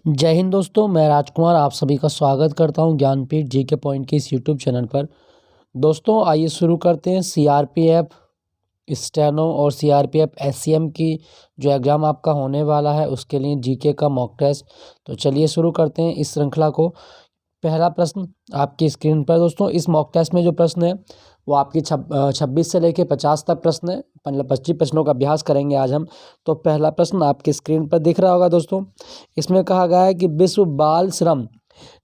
जय हिंद दोस्तों, मैं राजकुमार आप सभी का स्वागत करता हूं ज्ञानपीठ जीके पॉइंट के इस यूट्यूब चैनल पर। दोस्तों आइए शुरू करते हैं। सीआरपीएफ स्टेनो और सीआरपीएफ एससीएम की जो एग्ज़ाम आपका होने वाला है उसके लिए जीके का मॉक टेस्ट। तो चलिए शुरू करते हैं इस श्रृंखला को। पहला प्रश्न आपकी स्क्रीन पर दोस्तों, इस मॉक टेस्ट में जो प्रश्न है वो आपकी 26 से लेकर 50 तक प्रश्न है, मतलब 25 प्रश्नों का अभ्यास करेंगे आज हम। तो पहला प्रश्न आपकी स्क्रीन पर दिख रहा होगा दोस्तों। इसमें कहा गया है कि विश्व बाल श्रम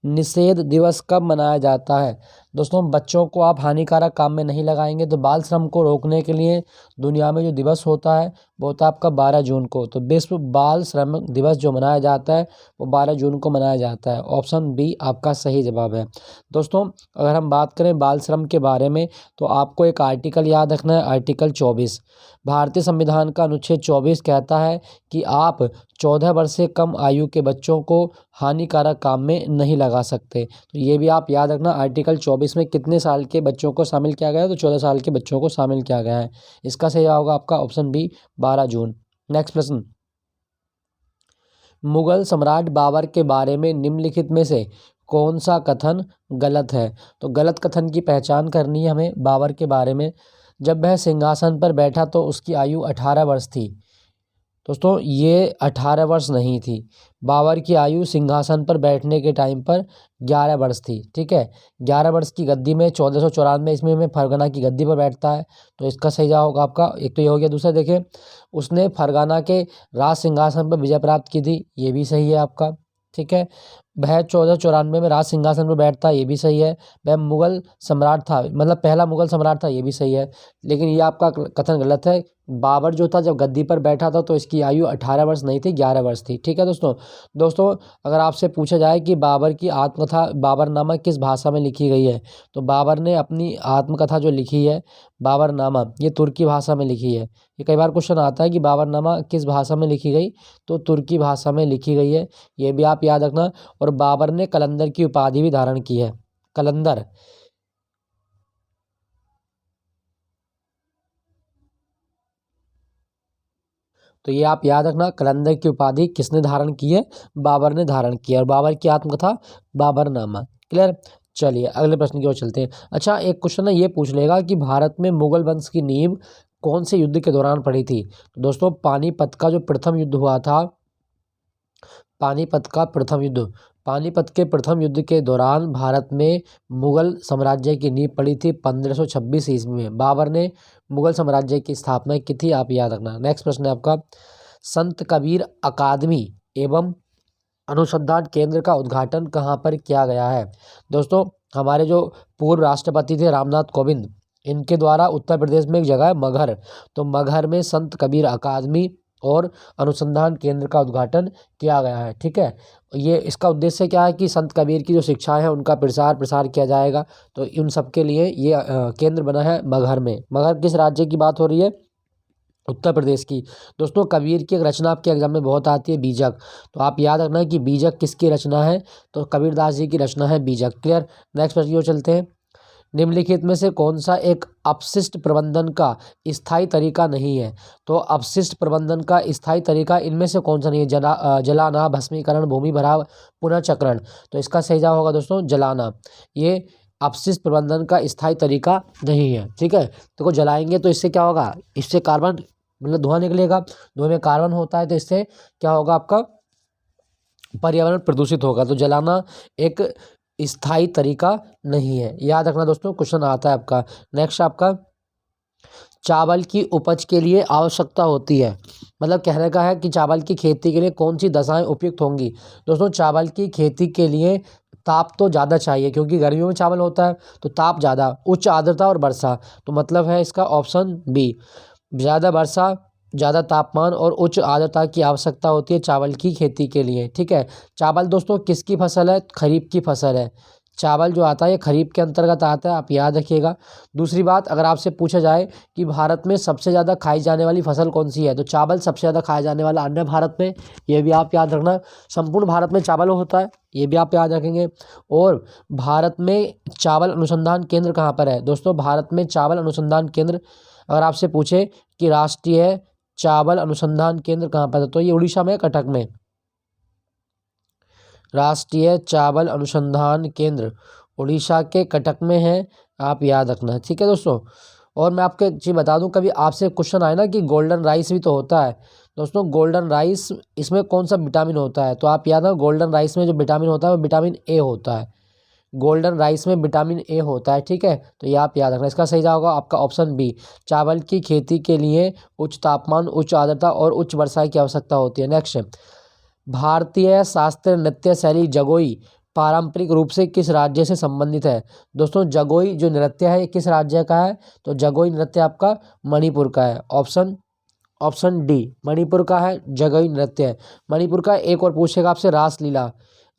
निषेध दिवस कब मनाया जाता है। दोस्तों बच्चों को आप हानिकारक काम में नहीं लगाएंगे, तो बाल श्रम को रोकने के लिए दुनिया में जो दिवस होता है वो होता है आपका 12 जून को। तो विश्व बाल श्रम दिवस जो मनाया जाता है वो 12 जून को मनाया जाता है। ऑप्शन बी आपका सही जवाब है। दोस्तों अगर हम बात करें बाल श्रम के बारे में तो आपको एक आर्टिकल याद रखना है, आर्टिकल 24। भारतीय संविधान का अनुच्छेद 24 कहता है कि आप 14 वर्ष से कम आयु के बच्चों को हानिकारक काम में नहीं लगा सकते। तो ये भी आप याद रखना, आर्टिकल 24 में कितने साल के बच्चों को शामिल किया गया है, तो 14 साल के बच्चों को शामिल किया गया है। इसका सही होगा आपका ऑप्शन बी 12 जून। नेक्स्ट प्रश्न, मुगल सम्राट बाबर के बारे में निम्नलिखित में से कौन सा कथन गलत है। तो गलत कथन की पहचान करनी है हमें बाबर के बारे में। जब वह सिंहासन पर बैठा तो उसकी आयु 18 वर्ष थी। दोस्तों ये 18 वर्ष नहीं थी, बाबर की आयु सिंहासन पर बैठने के टाइम पर 11 वर्ष थी। ठीक है, 11 वर्ष की गद्दी में 1494 ईस्वी में फरगना की गद्दी पर बैठता है। तो इसका सही जवाब होगा आपका, एक तो ये हो गया। दूसरा देखिए, उसने फरगना के राज सिंहासन पर विजय प्राप्त की थी, ये भी सही है आपका। ठीक है, वह 1494 में राज सिंहासन पर बैठता है, ये भी सही है। वह मुगल सम्राट था, मतलब पहला मुगल सम्राट था, ये भी सही है। लेकिन ये आपका कथन गलत है। बाबर जो था जब गद्दी पर बैठा था तो इसकी आयु 18 वर्ष नहीं थी, 11 वर्ष थी। ठीक है दोस्तों अगर आपसे पूछा जाए कि बाबर की आत्मकथा बाबरनामा किस भाषा में लिखी गई है, तो बाबर ने अपनी आत्मकथा जो लिखी है बाबरनामा, ये तुर्की भाषा में लिखी है। ये कई बार क्वेश्चन आता है कि बाबरनामा किस भाषा में लिखी गई, तो तुर्की भाषा में लिखी गई है, ये भी आप याद रखना। और बाबर ने कलंदर की उपाधि भी धारण की है, कलंदर। तो ये आप याद रखना, कलंदर की उपाधि किसने धारण की है, बाबर ने धारण की है। और बाबर की आत्मकथा बाबरनामा। क्लियर। चलिए अगले प्रश्न की ओर चलते हैं। अच्छा एक क्वेश्चन है ये पूछ लेगा कि भारत में मुगल वंश की नींव कौन से युद्ध के दौरान पड़ी थी। तो दोस्तों पानीपत का जो प्रथम युद्ध हुआ था, पानीपत का प्रथम युद्ध, पानीपत के प्रथम युद्ध के दौरान भारत में मुगल साम्राज्य की नींव पड़ी थी 1526 ईस्वी में। बाबर ने मुगल साम्राज्य की स्थापना की थी, आप याद रखना। नेक्स्ट प्रश्न है आपका, संत कबीर अकादमी एवं अनुसंधान केंद्र का उद्घाटन कहाँ पर किया गया है। दोस्तों हमारे जो पूर्व राष्ट्रपति थे रामनाथ कोविंद, इनके द्वारा उत्तर प्रदेश में एक जगह है मगहर, तो मगहर में संत कबीर अकादमी और अनुसंधान केंद्र का उद्घाटन किया गया है। ठीक है, ये इसका उद्देश्य क्या है कि संत कबीर की जो शिक्षाएं हैं उनका प्रसार किया जाएगा। तो इन सब के लिए ये केंद्र बना है मगहर में। मगहर किस राज्य की बात हो रही है, उत्तर प्रदेश की। दोस्तों कबीर की एक रचना आपके एग्जाम में बहुत आती है, बीजक। तो आप याद रखना कि बीजक किसकी रचना है, तो कबीरदास जी की रचना है बीजक। क्लियर। नेक्स्ट प्रश्न की ओर चलते हैं। निम्नलिखित में से कौन सा एक अपशिष्ट प्रबंधन का स्थायी तरीका नहीं है। तो अपशिष्ट प्रबंधन का स्थायी तरीका इनमें से कौन सा नहीं है, जलाना, भस्मीकरण, भूमि भराव, पुनर्चक्रण। तो इसका सही जवाब होगा दोस्तों जलाना। ये अपशिष्ट प्रबंधन का स्थायी तरीका नहीं है। ठीक है, तो जलाएंगे तो इससे क्या होगा, इससे कार्बन मतलब धुआं निकलेगा, धुएं में कार्बन होता है, तो इससे क्या होगा आपका पर्यावरण प्रदूषित होगा। तो जलाना एक स्थायी तरीका नहीं है, याद रखना दोस्तों, क्वेश्चन आता है आपका। नेक्स्ट आपका, चावल की उपज के लिए आवश्यकता होती है, मतलब कहने का है कि चावल की खेती के लिए कौन सी दशाएं उपयुक्त होंगी। दोस्तों चावल की खेती के लिए ताप तो ज़्यादा चाहिए, क्योंकि गर्मियों में चावल होता है, तो ताप ज़्यादा, उच्च आर्द्रता और वर्षा। तो मतलब है इसका ऑप्शन बी, ज़्यादा वर्षा, ज़्यादा तापमान और उच्च आर्द्रता की आवश्यकता होती है चावल की खेती के लिए। ठीक है, चावल दोस्तों किसकी फसल है, खरीफ की फसल है। चावल जो आता है ये खरीफ के अंतर्गत आता है, आप याद रखिएगा। दूसरी बात, अगर आपसे पूछा जाए कि भारत में सबसे ज़्यादा खाई जाने वाली फसल कौन सी है, तो चावल सबसे ज़्यादा खाया जाने वाला अन्न है भारत में, ये भी आप याद रखना। संपूर्ण भारत में चावल होता है, ये भी आप याद रखेंगे। और भारत में चावल अनुसंधान केंद्र कहाँ पर है। दोस्तों भारत में चावल अनुसंधान केंद्र, अगर आपसे पूछे कि राष्ट्रीय चावल अनुसंधान केंद्र कहाँ पर है, तो ये उड़ीसा में, कटक में। राष्ट्रीय चावल अनुसंधान केंद्र उड़ीसा के कटक में है, आप याद रखना। ठीक है दोस्तों। और मैं आपको एक चीज़ बता दूं, कभी आपसे क्वेश्चन आए ना कि गोल्डन राइस भी तो होता है दोस्तों, गोल्डन राइस इसमें कौन सा विटामिन होता है, तो आप याद रखो गोल्डन राइस में जो विटामिन होता है वो विटामिन ए होता है। गोल्डन राइस में विटामिन ए होता है। ठीक है, तो ये आप याद रखना। इसका सही जवाब होगा आपका ऑप्शन बी, चावल की खेती के लिए उच्च तापमान, उच्च आर्द्रता और उच्च वर्षा की आवश्यकता होती है। नेक्स्ट, भारतीय शास्त्रीय नृत्य शैली जगोई पारंपरिक रूप से किस राज्य से संबंधित है। दोस्तों जगोई जो नृत्य है ये किस राज्य का है, तो जगोई नृत्य आपका मणिपुर का है। ऑप्शन डी मणिपुर का है जगोई नृत्य। मणिपुर का एक और पूछेगा आपसे, रासलीला,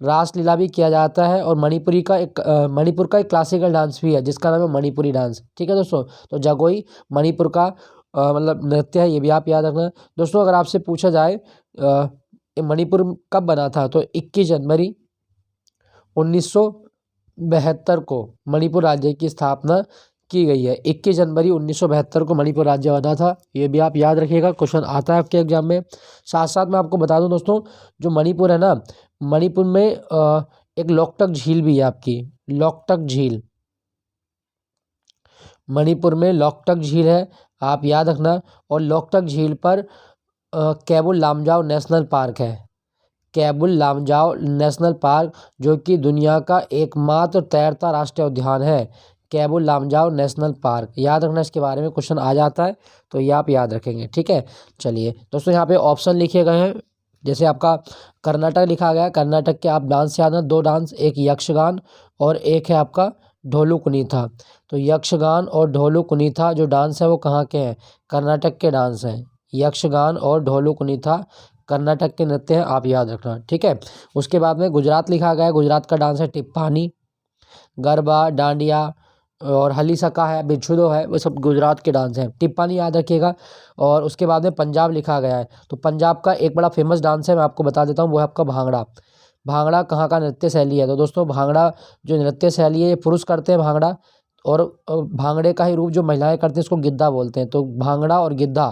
रासलीला भी किया जाता है। और मणिपुर का एक क्लासिकल डांस भी है जिसका नाम है मणिपुरी डांस। ठीक है दोस्तों, तो जगोई मणिपुर का मतलब नृत्य है, ये भी आप याद रखना। दोस्तों अगर आपसे पूछा जाए ये मणिपुर कब बना था, तो 21 जनवरी 1972 को मणिपुर राज्य की स्थापना की गई है। 21 जनवरी 1972 को मणिपुर राज्य बना था, ये भी आप याद रखिएगा, क्वेश्चन आता है आपके एग्जाम में। साथ साथ मैं आपको बता दूं दोस्तों, जो मणिपुर है ना, मणिपुर में एक लोकटक झील भी है आपकी, लोकटक झील, मणिपुर में लोकटक झील है, आप याद रखना। और लोकटक झील पर केबुल लामजाओ नेशनल पार्क है, केबुल लामजाओ नेशनल पार्क, जो कि दुनिया का एकमात्र तैरता राष्ट्रीय उद्यान है, केबुल लामजाओ नेशनल पार्क। याद रखना, इसके बारे में क्वेश्चन आ जाता है तो ये आप याद रखेंगे। ठीक है, चलिए दोस्तों यहाँ पे ऑप्शन लिखे गए हैं, जैसे आपका कर्नाटक लिखा गया है, कर्नाटक के आप डांस याद रखना, दो डांस, एक यक्षगान और एक है आपका ढोलू कुनीथा। तो यक्षगान और ढोलू कुनीथा जो डांस है वो कहाँ के हैं, कर्नाटक के डांस हैं। यक्षगान और ढोलू कुनीथा कर्नाटक के नृत्य हैं, आप याद रखना। ठीक है, उसके बाद में गुजरात लिखा गया है, गुजरात का डांस है टिप्पानी, गरबा, डांडिया और हली सका है, बिछुदो है, वो सब गुजरात के डांस हैं, टिप्पानी याद रखिएगा। और उसके बाद में पंजाब लिखा गया है, तो पंजाब का एक बड़ा फेमस डांस है, मैं आपको बता देता हूँ, वो है आपका भांगड़ा। भांगड़ा कहाँ का नृत्य शैली है, तो दोस्तों भांगड़ा जो नृत्य शैली है ये पुरुष करते हैं भांगड़ा, और भांगड़े का ही रूप जो महिलाएं करती हैं उसको गिद्धा बोलते हैं। तो भांगड़ा और गिद्धा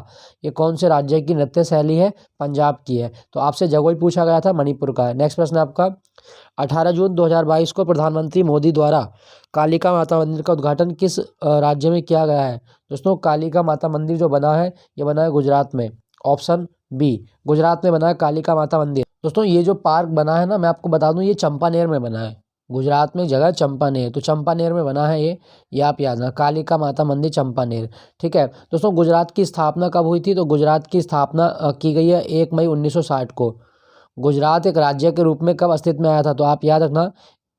ये कौन से राज्य की नृत्य शैली है, पंजाब की है। तो आपसे जगोई पूछा गया था, मणिपुर का है। नेक्स्ट प्रश्न आपका, 18 जून 2022 को प्रधानमंत्री मोदी द्वारा कालिका माता मंदिर का उद्घाटन किस राज्य में किया गया है। दोस्तों कालिका माता मंदिर जो बना है ये बना है गुजरात में, ऑप्शन बी, गुजरात में बना है कालिका माता मंदिर। दोस्तों ये जो पार्क बना है ना, मैं आपको बता दूं ये चंपानेर में बना है, गुजरात में जगह चंपानेर, तो चंपानेर में बना है ये आप याद रखना, कालिका माता मंदिर चंपानेर। ठीक है दोस्तों, गुजरात की स्थापना कब हुई थी, तो गुजरात की स्थापना की गई है 1 मई 1960 को। गुजरात एक राज्य के रूप में कब अस्तित्व में आया था, तो आप याद रखना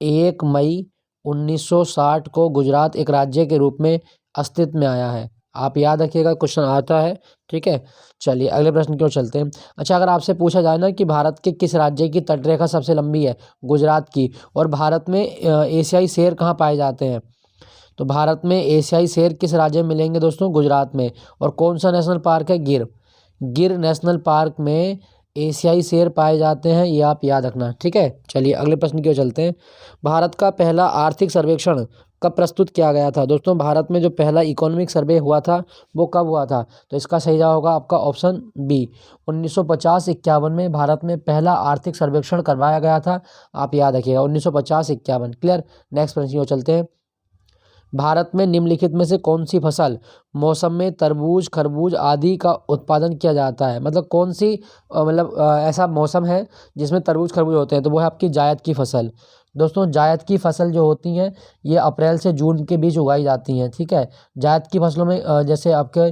1 मई 1960 को गुजरात एक राज्य के रूप में अस्तित्व में आया है, आप याद रखिएगा, क्वेश्चन आता है। ठीक है, चलिए अगले प्रश्न की ओर चलते हैं। अच्छा, अगर आपसे पूछा जाए ना कि भारत के किस राज्य की तटरेखा सबसे लंबी है, गुजरात की, और भारत में एशियाई शेर कहाँ पाए जाते हैं, तो भारत में एशियाई शेर किस राज्य में मिलेंगे दोस्तों, गुजरात में। और कौन सा नेशनल पार्क है, गिर नेशनल पार्क में एशियाई शेर पाए जाते हैं, ये आप याद रखना। ठीक है, चलिए अगले प्रश्न की ओर चलते हैं। भारत का पहला आर्थिक सर्वेक्षण कब प्रस्तुत किया गया था, दोस्तों भारत में जो पहला इकोनॉमिक सर्वे हुआ था वो कब हुआ था, तो इसका सही जवाब होगा आपका ऑप्शन बी, 1950-51 में भारत में पहला आर्थिक सर्वेक्षण करवाया गया था, आप याद रखिएगा 1950-51। क्लियर, नेक्स्ट प्रश्न की ओर चलते हैं। भारत में निम्नलिखित में से कौन सी फसल मौसम में तरबूज, खरबूज आदि का उत्पादन किया जाता है, मतलब कौन सी ऐसा मौसम है जिसमें तरबूज खरबूज होते हैं, तो वो है आपकी जायद की फसल। दोस्तों जायद की फसल जो होती हैं ये अप्रैल से जून के बीच उगाई जाती हैं। ठीक है, जायद की फसलों में जैसे आपके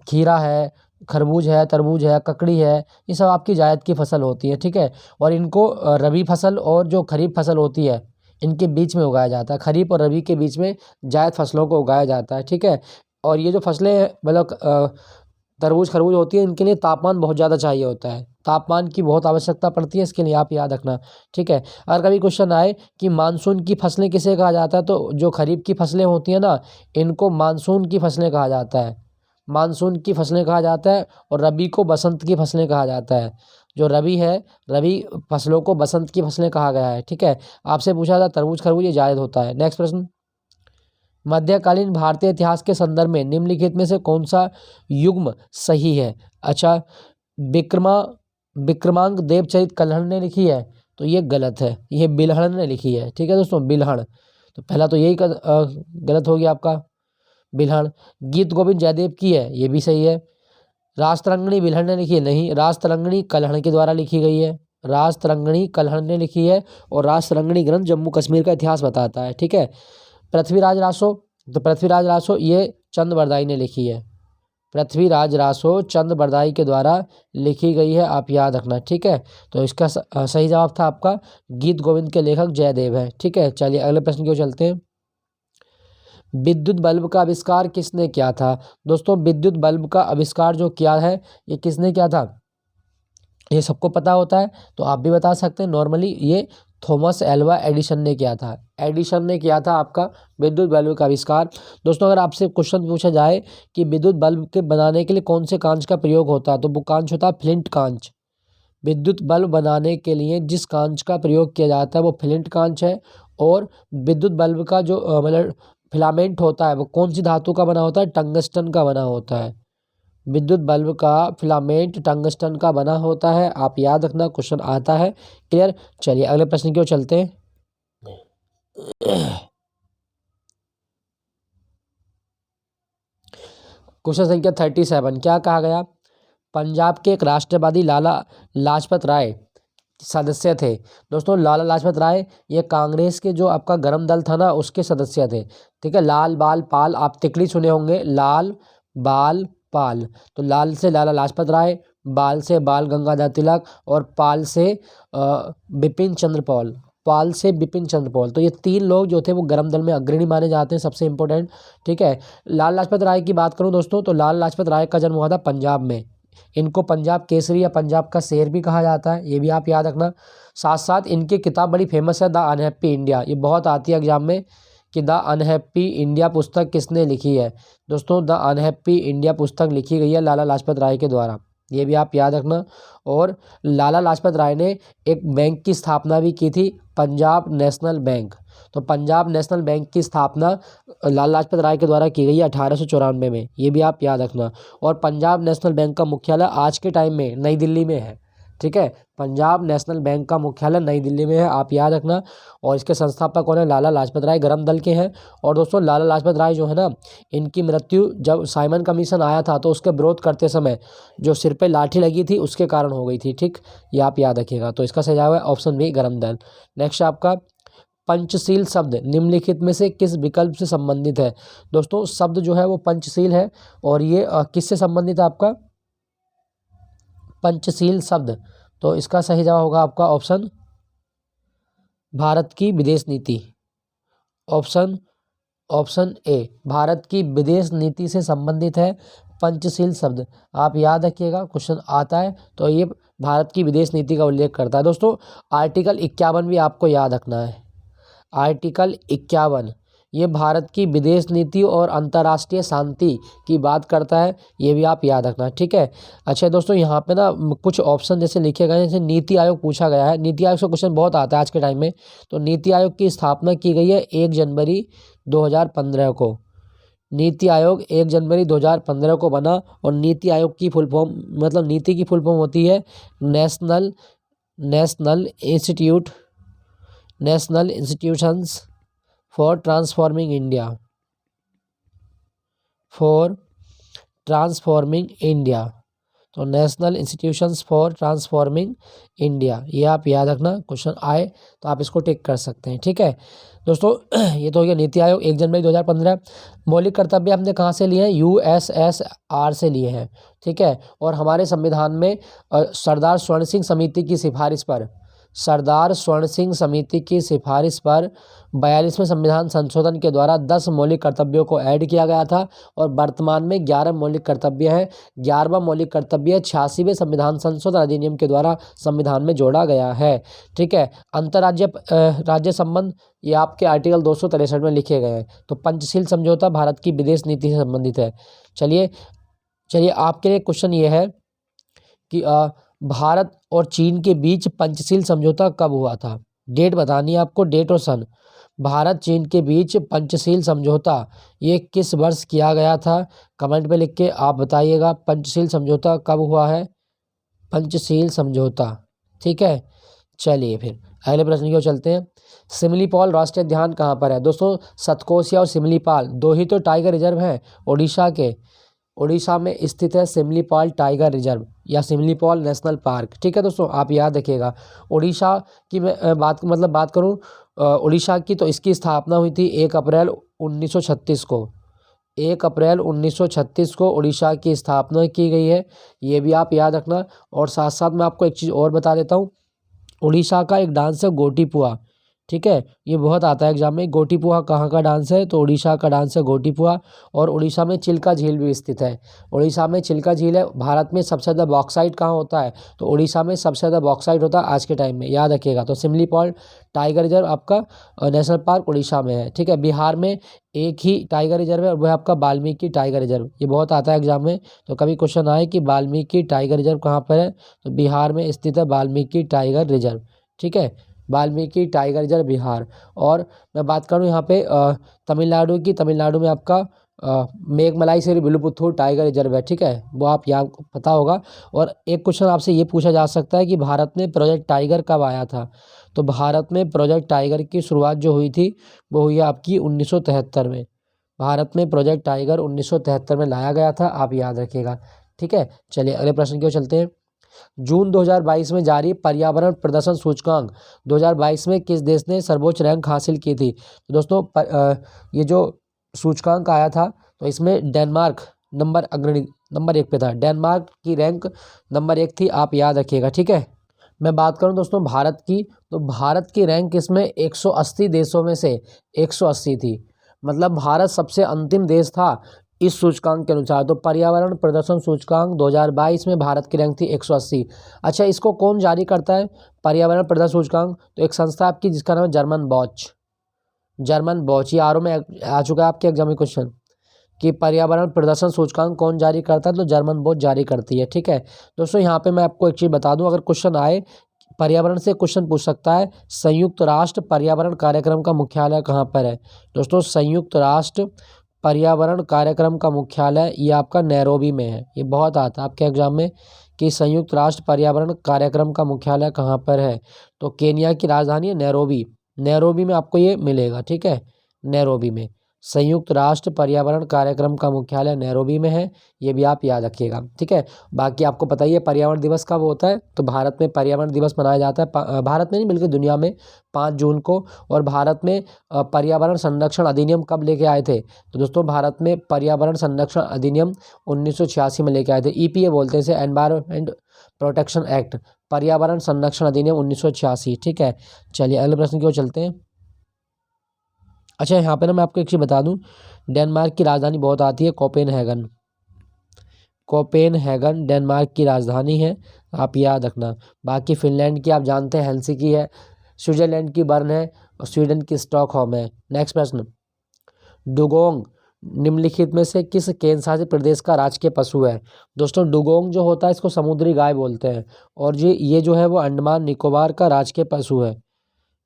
खीरा है, खरबूज है, तरबूज है, ककड़ी है, ये सब आपकी जायद की फसल होती है। ठीक है, और इनको रबी फसल और जो खरीफ फसल होती है इनके बीच में उगाया जाता है, खरीफ और रबी के बीच में जायद फसलों को उगाया जाता है। ठीक है, और ये जो फसलें तरबूज खरबूज होती है इनके लिए तापमान बहुत ज़्यादा चाहिए होता है, तापमान की बहुत आवश्यकता पड़ती है, इसके लिए आप याद रखना। ठीक है, अगर कभी क्वेश्चन आए कि मानसून की फसलें किसे कहा जाता है, तो जो खरीफ की फसलें होती हैं ना इनको मानसून की फसलें कहा जाता है, मानसून की फसलें कहा जाता है, और रबी को बसंत की फसलें कहा जाता है। जो रबी है, रबी फसलों को बसंत की फसलें कहा गया है। ठीक है, आपसे पूछा था तरबूज खरबूज ये जायद होता है। नेक्स्ट प्रश्न, मध्यकालीन भारतीय इतिहास के संदर्भ में निम्नलिखित में से कौन सा युग्म सही है। अच्छा, विक्रमांक देवचरित कल्हड़ ने लिखी है, तो ये गलत है, ये बिल्हण ने लिखी है। ठीक है दोस्तों, बिल्हण। तो पहला तो यही गलत हो गया आपका, बिल्हण। गीत गोविंद जयदेव की है, ये भी सही है। राजतरंगिणी बिल्हण ने लिखी है, नहीं, राजतरंगिणी कल्हण के द्वारा लिखी गई है। राजतरंगिणी कल्हण ने लिखी है और राजतरंगिणी ग्रंथ जम्मू कश्मीर का इतिहास बताता है। ठीक है। पृथ्वीराज रासो, तो पृथ्वीराज रासो ये चंद बरदाई ने लिखी है। पृथ्वीराज रासो चंद बरदाई के द्वारा लिखी गई है, आप याद रखना। ठीक है। तो इसका सही जवाब था आपका गीत गोविंद के लेखक जयदेव है। ठीक है। चलिए अगले प्रश्न की ओर चलते हैं। विद्युत बल्ब का आविष्कार किसने किया था? दोस्तों विद्युत बल्ब का आविष्कार जो किया है, ये किसने किया था? ये सबको पता होता है, तो आप भी बता सकते हैं नॉर्मली, ये थॉमस एल्वा एडिसन ने किया था। एडिसन ने किया था आपका विद्युत बल्ब का आविष्कार। दोस्तों अगर आपसे क्वेश्चन पूछा जाए कि विद्युत बल्ब के बनाने के लिए कौन से कांच का प्रयोग होता है, तो वो कांच होता है फ्लिंट कांच। विद्युत बल्ब बनाने के लिए जिस कांच का प्रयोग किया जाता है वो फ्लिंट कांच है। और विद्युत बल्ब का जो मतलब फिलामेंट होता है वो कौन सी धातु का बना होता है? टंगस्टन का बना होता है। विद्युत बल्ब का फिलामेंट टंगस्टन का बना होता है, आप याद रखना, क्वेश्चन आता है। क्लियर। चलिए अगले प्रश्न की ओर चलते हैं। क्वेश्चन संख्या 37, क्या कहा गया? पंजाब के एक राष्ट्रवादी लाला लाजपत राय सदस्य थे। दोस्तों लाला लाजपत राय ये कांग्रेस के जो आपका गरम दल था ना, उसके सदस्य थे। ठीक है। लाल बाल पाल, आप तिकड़ी सुने होंगे, लाल बाल पाल। तो लाल से लाला लाजपत राय, बाल से बाल गंगाधर तिलक और पाल से बिपिन चंद्र पाल। पाल से बिपिन चंद्र पाल, तो ये तीन लोग जो थे वो गरम दल में अग्रणी माने जाते हैं, सबसे इंपॉर्टेंट। ठीक है। लाला लाजपत राय की बात करूं दोस्तों, तो लाला लाजपत राय का जन्म हुआ था पंजाब में। इनको पंजाब केसरी या पंजाब का शेर भी कहा जाता है, ये भी आप याद रखना। साथ साथ इनकी किताब बड़ी फेमस है, द अनहैप्पी इंडिया। ये बहुत आती है एग्जाम में कि द अनहैप्पी इंडिया पुस्तक किसने लिखी है? दोस्तों द अनहैप्पी इंडिया पुस्तक लिखी गई है लाला लाजपत राय के द्वारा, ये भी आप याद रखना। और लाला लाजपत राय ने एक बैंक की स्थापना भी की थी, पंजाब नेशनल बैंक। तो पंजाब नेशनल बैंक की स्थापना लाला लाजपत राय के द्वारा की गई है 1894 में, ये भी आप याद रखना। और पंजाब नेशनल बैंक का मुख्यालय आज के टाइम में नई दिल्ली में है। ठीक है। पंजाब नेशनल बैंक का मुख्यालय नई दिल्ली में है, आप याद रखना। और इसके संस्थापक कौन है? लाला लाजपत राय, गरम दल के हैं। और दोस्तों लाला लाजपत राय जो है ना, इनकी मृत्यु जब साइमन कमीशन आया था तो उसके विरोध करते समय जो सिर पे लाठी लगी थी उसके कारण हो गई थी। ठीक, ये आप याद रखिएगा। तो इसका सही जवाब है ऑप्शन बी, गरम दल। नेक्स्ट आपका पंचशील शब्द निम्नलिखित में से किस विकल्प से संबंधित है? दोस्तों शब्द जो है वो पंचशील है और ये किससे संबंधित है आपका? पंचशील शब्द। तो इसका सही जवाब होगा आपका ऑप्शन भारत की विदेश नीति। ऑप्शन ए, भारत की विदेश नीति से संबंधित है पंचशील शब्द। आप याद रखिएगा, क्वेश्चन आता है तो ये भारत की विदेश नीति का उल्लेख करता है। दोस्तों आर्टिकल 51 भी आपको याद रखना है। आर्टिकल 51 ये भारत की विदेश नीति और अंतर्राष्ट्रीय शांति की बात करता है, ये भी आप याद रखना। ठीक है। अच्छा दोस्तों यहाँ पे ना कुछ ऑप्शन जैसे लिखे गए हैं, जैसे नीति आयोग पूछा गया है। नीति आयोग से क्वेश्चन बहुत आता है आज के टाइम में। तो नीति आयोग की स्थापना की गई है 1 जनवरी 2015 को। नीति आयोग 1 जनवरी 2015 को बना। और नीति आयोग की फुल फॉर्म, मतलब नीति की फुल फॉर्म होती है national institutions for transforming India. तो national institutions for transforming India, ये आप याद रखना, क्वेश्चन आए तो आप इसको टिक कर सकते हैं। ठीक है दोस्तों, ये तो हो गया नीति आयोग 1 जनवरी 2015। मौलिक कर्तव्य हमने कहाँ से लिए हैं? USSR से लिए हैं। ठीक है। और हमारे संविधान में सरदार स्वर्ण सिंह समिति की सिफारिश पर 42वें संविधान संशोधन के द्वारा 10 मौलिक कर्तव्यों को ऐड किया गया था। और वर्तमान में 11 मौलिक कर्तव्य हैं। 11वां मौलिक कर्तव्य 86वें संविधान संशोधन अधिनियम के द्वारा संविधान में जोड़ा गया है। ठीक है। राज्य संबंध ये आपके आर्टिकल 263 में लिखे गए हैं। तो पंचशील समझौता भारत की विदेश नीति से संबंधित है। चलिए आपके लिए क्वेश्चन ये है कि भारत और चीन के बीच पंचशील समझौता कब हुआ था? डेट बतानी है आपको, डेट और सन। भारत चीन के बीच पंचशील समझौता ये किस वर्ष किया गया था? कमेंट पे लिख के आप बताइएगा पंचशील समझौता कब हुआ है, पंचशील समझौता। ठीक है। चलिए फिर अगले प्रश्न की ओर चलते हैं। सिमलीपाल राष्ट्रीय उद्यान कहाँ पर है? दोस्तों सतकोसिया और सिमलीपाल दो ही तो टाइगर रिजर्व हैं उड़ीसा के। उड़ीसा में स्थित है सिमलीपाल टाइगर रिजर्व या सिमलीपाल नेशनल पार्क। ठीक है दोस्तों, आप याद रखिएगा। उड़ीसा की मैं बात करूं उड़ीसा की, तो इसकी स्थापना हुई थी 1 अप्रैल 1936 को। 1 अप्रैल 1936 को उड़ीसा की स्थापना की गई है, ये भी आप याद रखना। और साथ साथ मैं आपको एक चीज़ और बता देता हूँ, उड़ीसा का एक डांस है गोटीपुआ। ठीक है, ये बहुत आता है एग्जाम में। गोटीपुआ कहाँ का डांस है? तो उड़ीसा का डांस है गोटीपुआ। और उड़ीसा में चिल्का झील भी स्थित है। उड़ीसा में चिल्का झील है। भारत में सबसे ज़्यादा बॉक्साइट कहाँ होता है? तो उड़ीसा में सबसे ज़्यादा बॉक्साइट होता है आज के टाइम में, याद रखिएगा। तो सिमलीपाल टाइगर रिजर्व आपका नेशनल पार्क उड़ीसा में है। ठीक है, बिहार में एक ही टाइगर रिजर्व है और वह है आपका वाल्मीकि टाइगर रिजर्व। ये बहुत आता है एग्जाम में, तो कभी क्वेश्चन आए कि वाल्मीकि टाइगर रिजर्व कहाँ पर है, तो बिहार में स्थित है वाल्मीकि टाइगर रिजर्व। ठीक है, वाल्मीकि टाइगर रिजर्व बिहार। और मैं बात करूँ यहाँ पे तमिलनाडु की, तमिलनाडु में आपका मेघमलाई से विलुपुथुर टाइगर रिजर्व है। ठीक है, वो आप यहाँ पता होगा। और एक क्वेश्चन आपसे ये पूछा जा सकता है कि भारत में प्रोजेक्ट टाइगर कब आया था? तो भारत में प्रोजेक्ट टाइगर की शुरुआत जो हुई थी वो हुई आपकी 1973 में। भारत में प्रोजेक्ट टाइगर 1973 में लाया गया था, आप याद रखिएगा। ठीक है, चलिए अगले प्रश्न की ओर चलते हैं। जून 2022 में जारी पर्यावरण प्रदर्शन सूचकांक 2022 में किस देश ने सर्वोच्च रैंक हासिल की थी? तो दोस्तों ये जो सूचकांक आया था, तो इसमें डेनमार्क नंबर 1 पे था। डेनमार्क की रैंक नंबर 1 थी, आप याद रखिएगा। ठीक है, मैं बात करूं दोस्तों भारत की, तो भारत की रैंक इसमें 180 देशों में से 180 थी। मतलब भारत सबसे अंतिम देश था इस सूचकांक के अनुसार। तो पर्यावरण प्रदर्शन सूचकांक 2022 में भारत की रैंक थी 180। अच्छा, इसको कौन जारी करता है पर्यावरण प्रदर्शन सूचकांक? तो एक संस्था आपकी जिसका नाम है जर्मन वॉच। ये आर में आ चुका है आपके एग्जाम में क्वेश्चन कि पर्यावरण प्रदर्शन सूचकांक कौन जारी करता है? तो जर्मन वॉच जारी करती है। ठीक है दोस्तों, यहाँ पे मैं आपको एक चीज़ बता दूं, अगर क्वेश्चन आए पर्यावरण से, क्वेश्चन पूछ सकता है संयुक्त राष्ट्र पर्यावरण कार्यक्रम का मुख्यालय कहाँ पर है? दोस्तों संयुक्त राष्ट्र पर्यावरण कार्यक्रम का मुख्यालय ये आपका नैरोबी में है। ये बहुत आता है आपके एग्जाम में कि संयुक्त राष्ट्र पर्यावरण कार्यक्रम का मुख्यालय कहाँ पर है? तो केनिया की राजधानी है नैरोबी। नैरोबी में आपको ये मिलेगा। ठीक है, नैरोबी में संयुक्त राष्ट्र पर्यावरण कार्यक्रम का मुख्यालय नैरोबी में है, ये भी आप याद रखिएगा। ठीक है, बाकी आपको पता ही है पर्यावरण दिवस कब होता है? तो भारत में पर्यावरण दिवस मनाया जाता है भारत में नहीं बल्कि दुनिया में 5 जून को। और भारत में पर्यावरण संरक्षण अधिनियम कब लेके आए थे? तो दोस्तों भारत में पर्यावरण संरक्षण अधिनियम 1986 में लेके आए थे। EPA बोलते हैं इसे, एनवायरमेंट प्रोटेक्शन एक्ट, पर्यावरण संरक्षण अधिनियम 1986। ठीक है, चलिए अगले प्रश्न की ओर चलते हैं। अच्छा, यहाँ पे ना मैं आपको एक चीज़ बता दूं, डेनमार्क की राजधानी बहुत आती है कोपेनहेगन। कोपेनहेगन डेनमार्क की राजधानी है, आप याद रखना। बाकी फिनलैंड की आप जानते हैं हेलसिंकी है, स्विट्जरलैंड की बर्न है और स्वीडन की स्टॉकहोम है। नेक्स्ट प्रश्न, डुगोंग निम्नलिखित में से किस केंद्र शासित प्रदेश का राजकीय पशु है? दोस्तों डुगोंग जो होता है इसको समुद्री गाय बोलते हैं और ये जो है वो अंडमान निकोबार का राजकीय पशु है।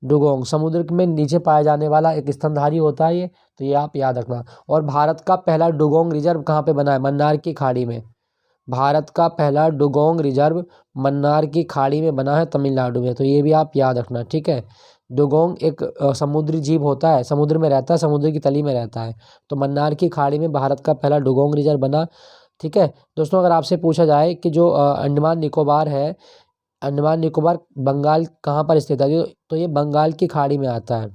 डुगोंग समुद्र में नीचे पाया जाने वाला एक स्तनधारी होता है ये, तो ये आप याद रखना। और भारत का पहला डुगोंग रिजर्व कहाँ पे बना है? मन्नार की खाड़ी में। भारत का पहला डुगोंग रिजर्व मन्नार की खाड़ी में बना है, तमिलनाडु में, तो ये भी आप याद रखना। ठीक है, डुगोंग एक समुद्री जीव होता है, समुद्र में रहता है, समुद्र की तली में रहता है। तो मन्नार की खाड़ी में भारत का पहला डुगोंग रिजर्व बना। ठीक है दोस्तों, अगर आपसे पूछा जाए कि जो अंडमान निकोबार है, अंडमान निकोबार बंगाल कहाँ पर स्थित है? तो ये बंगाल की खाड़ी में आता है।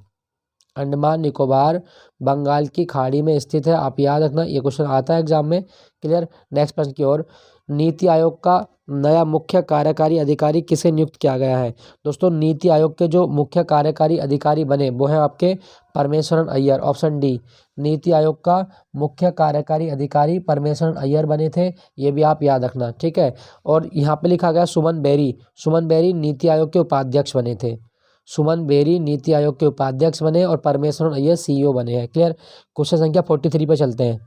अंडमान निकोबार बंगाल की खाड़ी में स्थित है, आप याद रखना, ये क्वेश्चन आता है एग्जाम में। क्लियर, नेक्स्ट प्रश्न की ओर। नीति आयोग का नया मुख्य कार्यकारी अधिकारी किसे नियुक्त किया गया है? दोस्तों नीति आयोग के जो मुख्य कार्यकारी अधिकारी बने वो हैं आपके परमेश्वरन अय्यर, ऑप्शन डी। नीति आयोग का मुख्य कार्यकारी अधिकारी परमेश्वरन अय्यर बने थे, ये भी आप याद रखना। ठीक है, और यहाँ पे लिखा गया सुमन बेरी नीति आयोग के उपाध्यक्ष बने थे। सुमन बेरी नीति आयोग के उपाध्यक्ष बने और परमेश्वरन अय्यर CEO बने हैं। क्लियर, क्वेश्चन संख्या 43 पे चलते हैं।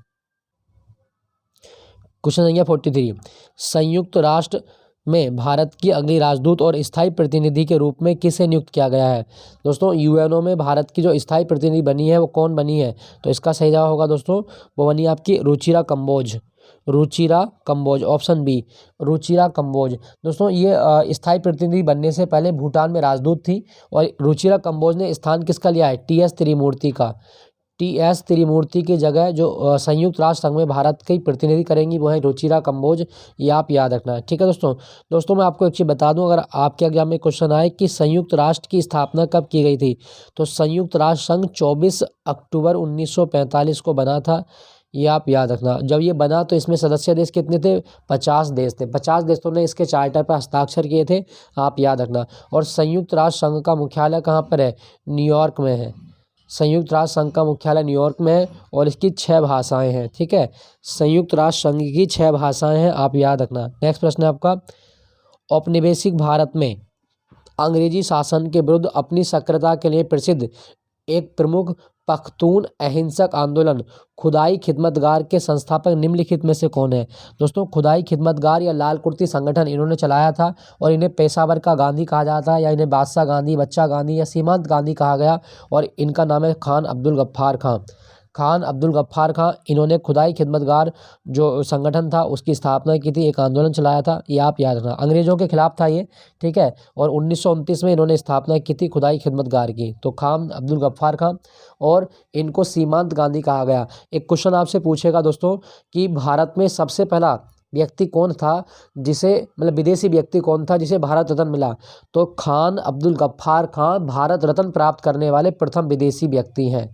क्वेश्चन संख्या 43, संयुक्त राष्ट्र में भारत की अगली राजदूत और स्थायी प्रतिनिधि के रूप में किसे नियुक्त किया गया है? दोस्तों UNO में भारत की जो स्थायी प्रतिनिधि बनी है वो कौन बनी है? तो इसका सही जवाब होगा दोस्तों, वो बनी आपकी रुचिरा कंबोज। Ruchira Kamboj, option B Ruchira Kamboj. दोस्तों ये स्थायी प्रतिनिधि बनने से पहले भूटान में राजदूत थी और रुचिरा कंबोज ने स्थान किसका लिया है, टी एस त्रिमूर्ति का। टी एस त्रिमूर्ति की जगह जो संयुक्त राष्ट्र संघ में भारत की प्रतिनिधि करेंगी वो है रुचिरा कंबोज, ये आप याद रखना। ठीक है दोस्तों। दोस्तों मैं आपको एक चीज़ बता दूं, अगर आपके एग्जाम में क्वेश्चन आए कि संयुक्त राष्ट्र की स्थापना कब की गई थी, तो संयुक्त राष्ट्र संघ 24 अक्टूबर 1945 को बना था, ये आप याद रखना। जब ये बना तो इसमें सदस्य देश कितने थे, 50 देश थे। 50 देशों ने इसके चार्टर पर हस्ताक्षर किए थे, आप याद रखना। और संयुक्त राष्ट्र संघ का मुख्यालय कहाँ पर है, न्यूयॉर्क में है। संयुक्त राष्ट्र संघ का मुख्यालय न्यूयॉर्क में है और इसकी 6 भाषाएं हैं। ठीक है, संयुक्त राष्ट्र संघ की 6 भाषाएं हैं, आप याद रखना। नेक्स्ट प्रश्न है आपका, औपनिवेशिक भारत में अंग्रेजी शासन के विरुद्ध अपनी सक्रियता के लिए प्रसिद्ध एक प्रमुख पख्तून अहिंसक आंदोलन खुदाई खिदमतगार के संस्थापक निम्नलिखित में से कौन है। दोस्तों खुदाई खिदमतगार या लाल कुर्ती संगठन इन्होंने चलाया था और इन्हें पेशावर का गांधी कहा जाता है, या इन्हें बादशाह गांधी, बच्चा गांधी या सीमांत गांधी कहा गया, और इनका नाम है खान अब्दुल गफ्फार खां। खान अब्दुल गफ्फार खां, इन्होंने खुदाई खिदमतगार जो संगठन था उसकी स्थापना की थी, एक आंदोलन चलाया था, ये आप याद रखना। अंग्रेजों के खिलाफ था ये। ठीक है, और 1929 में इन्होंने स्थापना की थी खुदाई खिदमतगार की। तो खान अब्दुल गफ्फार खां, और इनको सीमांत गांधी कहा गया। एक क्वेश्चन आपसे पूछेगा दोस्तों कि भारत में सबसे पहला व्यक्ति कौन था जिसे, मतलब विदेशी व्यक्ति कौन था जिसे भारत रत्न मिला, तो खान अब्दुल गफ्फार खां भारत रत्न प्राप्त करने वाले प्रथम विदेशी व्यक्ति हैं।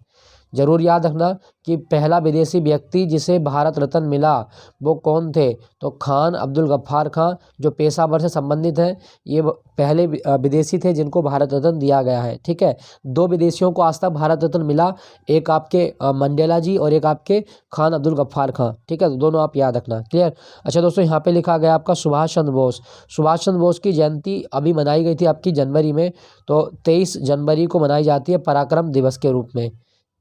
जरूर याद रखना कि पहला विदेशी व्यक्ति जिसे भारत रत्न मिला वो कौन थे, तो खान अब्दुल गफ्फार खां, जो पेशावर से संबंधित हैं, ये पहले विदेशी थे जिनको भारत रत्न दिया गया है। ठीक है, 2 विदेशियों को आज तक भारत रत्न मिला, एक आपके मंडेला जी और एक आपके खान अब्दुल गफ्फार खां। ठीक है, तो दोनों आप याद रखना। क्लियर। अच्छा दोस्तों, यहाँ पे लिखा गया आपका सुभाष चंद्र बोस। सुभाष चंद्र बोस की जयंती अभी मनाई गई थी आपकी जनवरी में, तो 23 जनवरी को मनाई जाती है पराक्रम दिवस के रूप में।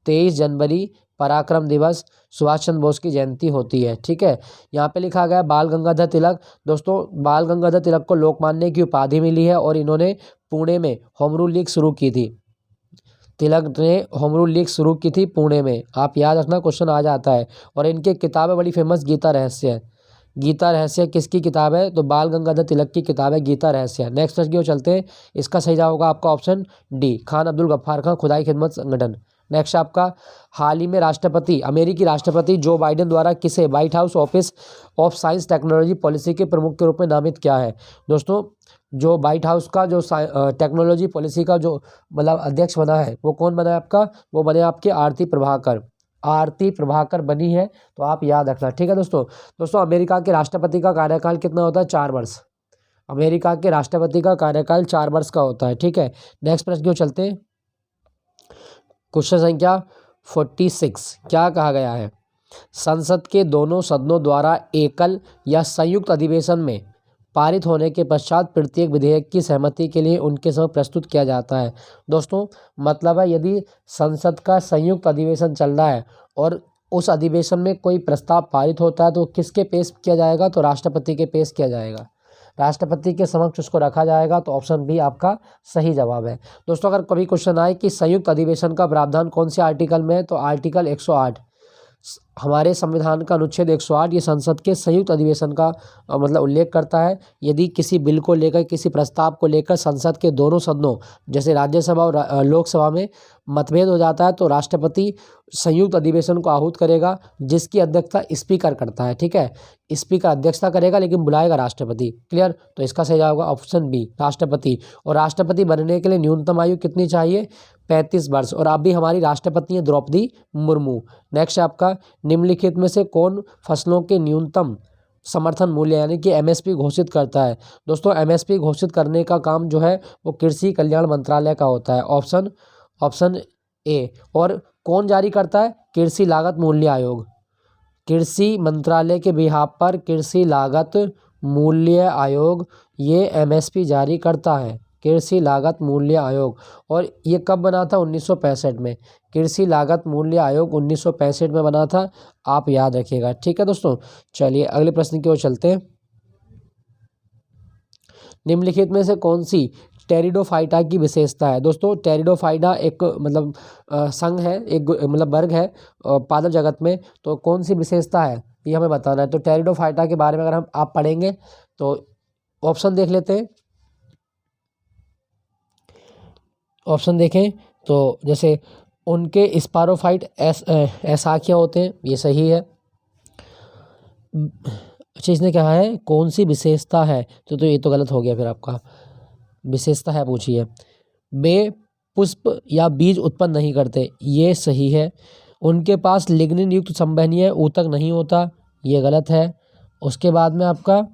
23 जनवरी पराक्रम दिवस, सुभाष चंद्र बोस की जयंती होती है। ठीक है, यहाँ पे लिखा गया बाल गंगाधर तिलक। दोस्तों बाल गंगाधर तिलक को लोकमान्य की उपाधि मिली है और इन्होंने पुणे में होम रूल लीग शुरू की थी। तिलक ने होम रूल लीग शुरू की थी पुणे में, आप याद रखना, क्वेश्चन आ जाता है। और इनकी किताबें बड़ी फेमस, गीता रहस्य है। गीता रहस्य किसकी किताब है, तो बाल गंगाधर तिलक की किताब है गीता रहस्य। नेक्स्ट प्रश्न की ओर चलते हैं, इसका सही जवाब होगा आपका ऑप्शन डी, खान अब्दुल गफ्फार खां खुदाई खिदमत संगठन। नेक्स्ट आपका, हाल ही में राष्ट्रपति, अमेरिकी राष्ट्रपति जो बाइडेन द्वारा किसे white house office of science technology policy के प्रमुख के रूप में नामित किया है। दोस्तों जो व्हाइट हाउस का जो टेक्नोलॉजी पॉलिसी का जो मतलब अध्यक्ष बना है वो कौन बना है आपका, वो बने आपके आरती प्रभाकर। आरती प्रभाकर बनी है, तो आप याद रखना। ठीक है दोस्तों। दोस्तों अमेरिका के राष्ट्रपति का कार्यकाल कितना होता है, 4 वर्ष। अमेरिका के राष्ट्रपति का कार्यकाल 4 वर्ष का होता है। ठीक है, नेक्स्ट प्रश्न की ओर चलते हैं। क्वेश्चन संख्या 46, क्या कहा गया है, संसद के दोनों सदनों द्वारा एकल या संयुक्त अधिवेशन में पारित होने के पश्चात प्रत्येक विधेयक की सहमति के लिए उनके समक्ष प्रस्तुत किया जाता है। दोस्तों मतलब है यदि संसद का संयुक्त अधिवेशन चल रहा है और उस अधिवेशन में कोई प्रस्ताव पारित होता है तो किसके पेश किया जाएगा, तो राष्ट्रपति के पेश किया जाएगा। राष्ट्रपति के समक्ष उसको रखा जाएगा, तो ऑप्शन बी आपका सही जवाब है। दोस्तों अगर कभी क्वेश्चन आए कि संयुक्त अधिवेशन का प्रावधान कौन से आर्टिकल में है, तो आर्टिकल 108, हमारे संविधान का अनुच्छेद 108 ये संसद के संयुक्त अधिवेशन का मतलब उल्लेख करता है। यदि किसी बिल को लेकर, किसी प्रस्ताव को लेकर संसद के दोनों सदनों जैसे राज्यसभा और लोकसभा में मतभेद हो जाता है तो राष्ट्रपति संयुक्त अधिवेशन को आहूत करेगा, जिसकी अध्यक्षता स्पीकर करता है। ठीक है, स्पीकर अध्यक्षता करेगा लेकिन बुलाएगा राष्ट्रपति। क्लियर। तो इसका सही जवाब होगा ऑप्शन बी, राष्ट्रपति। और राष्ट्रपति बनने के लिए न्यूनतम आयु कितनी चाहिए, 35 वर्ष। और अभी हमारी राष्ट्रपति हैं द्रौपदी मुर्मू। नेक्स्ट आपका, निम्नलिखित में से कौन फसलों के न्यूनतम समर्थन मूल्य यानी कि एमएसपी घोषित करता है। दोस्तों एमएसपी घोषित करने का काम जो है वो कृषि कल्याण मंत्रालय का होता है, ऑप्शन ए। और कौन जारी करता है, कृषि लागत मूल्य आयोग। कृषि मंत्रालय के बिहाफ पर कृषि लागत मूल्य आयोग ये एमएसपी जारी करता है, कृषि लागत मूल्य आयोग। और ये कब बना था, 1965 में। कृषि लागत मूल्य आयोग 1965 में बना था, आप याद रखिएगा। ठीक है दोस्तों, चलिए अगले प्रश्न की ओर चलते हैं। निम्नलिखित में से कौन सी टेरिडोफाइटा की विशेषता है। दोस्तों टेरिडोफाइटा एक मतलब संघ है, एक मतलब वर्ग है पादप जगत में। तो कौन सी विशेषता है, ये हमें बताना है। तो टेरिडोफाइटा के बारे में अगर आप पढ़ेंगे तो ऑप्शन देख लेते हैं। ऑप्शन देखें तो जैसे उनके स्पारोफाइट एसाकिया होते हैं, ये सही है। अच्छा, इसने कहा है कौन सी विशेषता है, तो ये तो गलत हो गया फिर आपका। विशेषता है पूछिए। वे पुष्प या बीज उत्पन्न नहीं करते, ये सही है। उनके पास लिग्निन युक्त संवहनीय ऊतक नहीं होता, ये गलत है। उसके बाद में आपका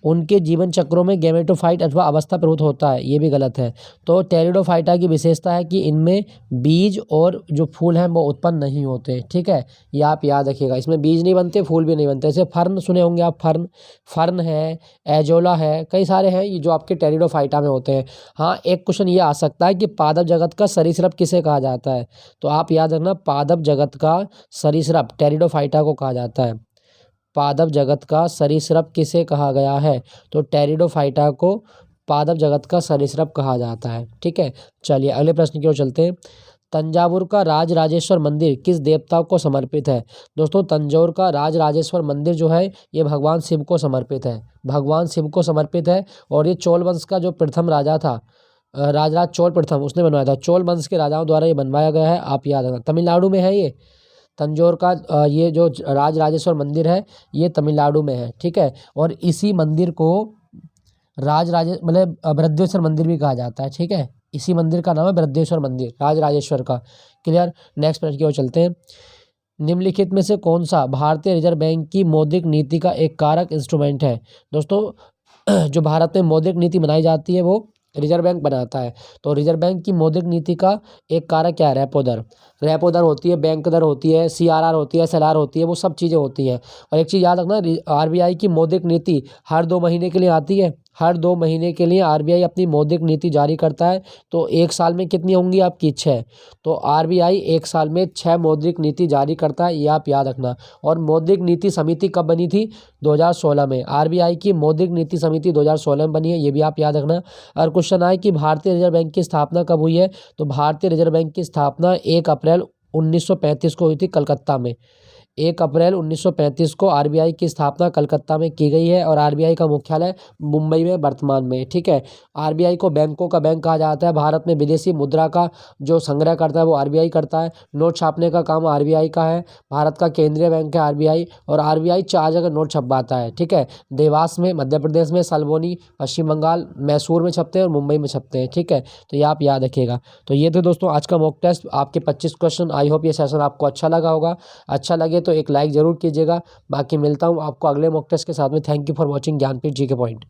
उनके जीवन चक्रों में गैमेटोफाइट अथवा अवस्था प्रभुत्व होता है, ये भी गलत है। तो टेरिडोफाइटा की विशेषता है कि इनमें बीज और जो फूल हैं वो उत्पन्न नहीं होते। ठीक है, ये आप याद रखिएगा। इसमें बीज नहीं बनते, फूल भी नहीं बनते। जैसे फर्न सुने होंगे आप, फर्न है, एजोला है, कई सारे हैं ये जो आपके टेरिडोफाइटा में होते हैं। हाँ, एक क्वेश्चन ये आ सकता है कि पादप जगत का सरीसृप किसे कहा जाता है, तो आप याद रखना पादप जगत का सरीसृप टेरिडोफाइटा को कहा जाता है। पादप जगत का सरीसृप किसे कहा गया है, तो टेरिडोफाइटा को पादप जगत का सरीसृप कहा जाता है। ठीक है, चलिए अगले प्रश्न की ओर चलते हैं। तंजावुर का राजराजेश्वर मंदिर किस देवता को समर्पित है। दोस्तों, तंजौर का राजराजेश्वर मंदिर जो है ये भगवान शिव को समर्पित है, भगवान शिव को समर्पित है। और ये चोल वंश का जो प्रथम राजा था, राजराज चोल प्रथम, उसने बनवाया था। चोल वंश के राजाओं द्वारा ये बनवाया गया है, आप याद रखना। तमिलनाडु में है ये तंजौर का ये जो राजराजेश्वर मंदिर है ये तमिलनाडु में है। ठीक है, और इसी मंदिर को मतलब बृहदेश्वर मंदिर भी कहा जाता है। ठीक है, इसी मंदिर का नाम है बृहदेश्वर मंदिर, राजराजेश्वर का। क्लियर। नेक्स्ट प्रश्न की ओर चलते हैं। निम्नलिखित में से कौन सा भारतीय रिजर्व बैंक की मौद्रिक नीति का एक कारक इंस्ट्रूमेंट है। दोस्तों, जो भारत में मौद्रिक नीति बनाई जाती है वो रिजर्व बैंक बनाता है। तो रिजर्व बैंक की मौद्रिक नीति का एक कारक क्या है, रेपो दर। रेपो दर होती है, बैंक दर होती है, सीआरआर होती है, एसएलआर होती है, वो सब चीज़ें होती हैं। और एक चीज़ याद रखना, आरबीआई की मौद्रिक नीति हर 2 महीने के लिए आती है। हर 2 महीने के लिए आरबीआई अपनी मौद्रिक नीति जारी करता है। तो एक साल में कितनी होंगी आपकी, 6। तो आरबीआई एक साल में 6 मौद्रिक नीति जारी करता है, ये आप याद रखना। और मौद्रिक नीति समिति कब बनी थी, 2016 में। आरबीआई की मौद्रिक नीति समिति 2016 में बनी है, ये भी आप याद रखना। और क्वेश्चन आए कि भारतीय रिजर्व बैंक की स्थापना कब हुई है, तो भारतीय रिजर्व बैंक की स्थापना 1 अप्रैल 1935 को हुई थी कलकत्ता में। 1 अप्रैल 1935 को आरबीआई की स्थापना कलकत्ता में की गई है। और आरबीआई का मुख्यालय मुंबई में वर्तमान में। ठीक है, आरबीआई को बैंकों का बैंक कहा जाता है। भारत में विदेशी मुद्रा का जो संग्रह करता है वो आरबीआई करता है। नोट छापने का काम आरबीआई का है। भारत का केंद्रीय बैंक है आरबीआई। और आरबीआई 4 जगह नोट छपवाता है। ठीक है, देवास में मध्य प्रदेश में, सलबोनी पश्चिम बंगाल, मैसूर में छपते हैं और मुंबई में छपते हैं। ठीक है, तो ये आप याद रखिएगा। तो ये थे दोस्तों आज का मॉक टेस्ट, आपके 25 क्वेश्चन। आई होप ये सेशन आपको अच्छा लगा होगा। अच्छा लगे तो एक लाइक जरूर कीजिएगा। बाकी मिलता हूँ आपको अगले मॉक टेस्ट के साथ में। Thank you for watching Gyanpeeth G K point.